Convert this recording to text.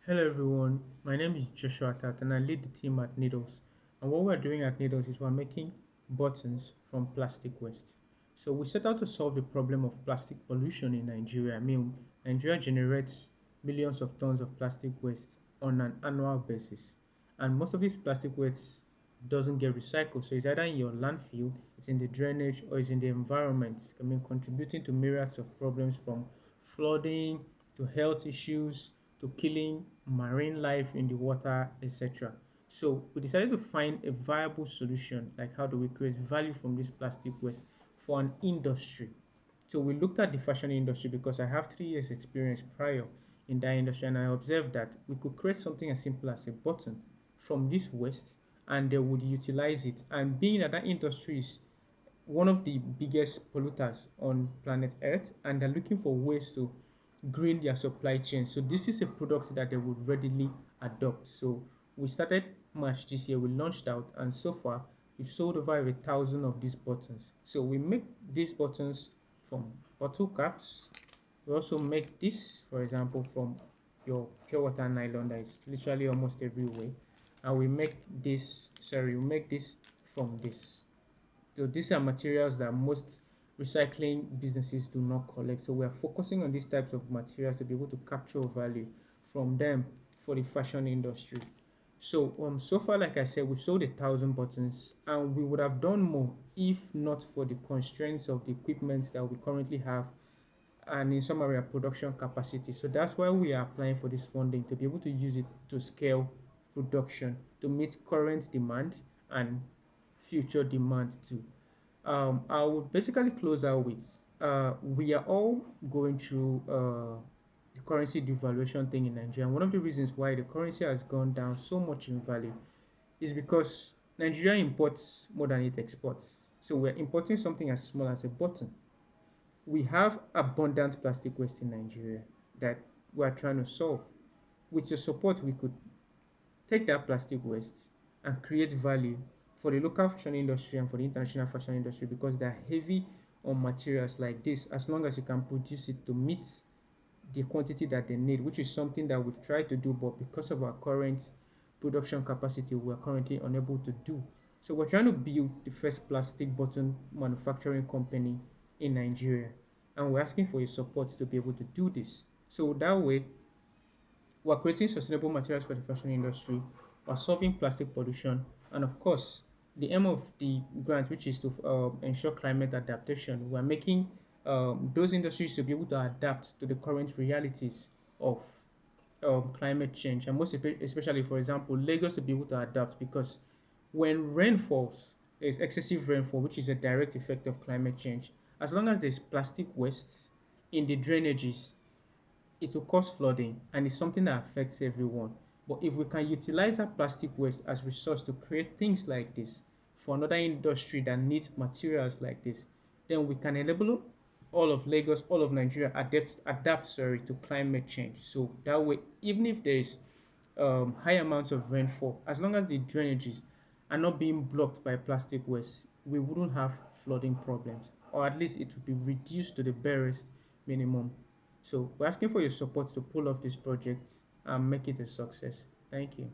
Hello everyone, my name is Joshua Tat and I lead the team at Needles. And what we're doing at Needles is we're making buttons from plastic waste. So we set out to solve the problem of plastic pollution in Nigeria. Nigeria generates millions of tons of plastic waste on an annual basis. And most of this plastic waste doesn't get recycled. So it's either in your landfill, it's in the drainage, or it's in the environment. Contributing to myriads of problems from flooding to health issues to killing marine life in the water, etc. So we decided to find a viable solution, like how do we create value from this plastic waste for an industry. So we looked at the fashion industry because I have 3 years experience prior in that industry, and I observed that we could create something as simple as a button from this waste and they would utilize it. And being that industry is one of the biggest polluters on planet Earth, and they're looking for ways to green their supply chain. So this is a product that they would readily adopt. So we started March this year, we launched out, and so far we've sold over 1,000 of these buttons. So we make these buttons from bottle caps. We also make this, for example, from your pure water nylon that is literally almost everywhere. And we make this from this. So these are materials that most recycling businesses do not collect. So we are focusing on these types of materials to be able to capture value from them for the fashion industry. So far, like I said, we've sold 1,000 buttons, and we would have done more if not for the constraints of the equipment that we currently have, and in some area production capacity. So that's why we are applying for this funding to be able to use it to scale production to meet current demand and future demand too. I would basically close out with we are all going through the currency devaluation thing in Nigeria. And one of the reasons why the currency has gone down so much in value is because Nigeria imports more than it exports. So we're importing something as small as a button. We have abundant plastic waste in Nigeria that we are trying to solve. With your support, we could take that plastic waste and create value for the local fashion industry and for the international fashion industry because they are heavy on materials like this as long as you can produce it to meet the quantity that they need, which is something that we've tried to do, but because of our current production capacity, we're currently unable to do. So we're trying to build the first plastic bottle manufacturing company in Nigeria, and we're asking for your support to be able to do this. So that way, we're creating sustainable materials for the fashion industry, we're solving plastic pollution, and of course, the aim of the grant, which is to ensure climate adaptation, we're making those industries to be able to adapt to the current realities of climate change, and especially, for example, Lagos to be able to adapt because when rain falls, there's excessive rainfall, which is a direct effect of climate change. As long as there's plastic wastes in the drainages, it will cause flooding and it's something that affects everyone. But if we can utilize that plastic waste as resource to create things like this for another industry that needs materials like this, then we can enable all of Lagos, all of Nigeria adapt to climate change. So that way, even if there is high amounts of rainfall, as long as the drainages are not being blocked by plastic waste, we wouldn't have flooding problems, or at least it would be reduced to the barest minimum. So we're asking for your support to pull off these projects and make it a success. Thank you.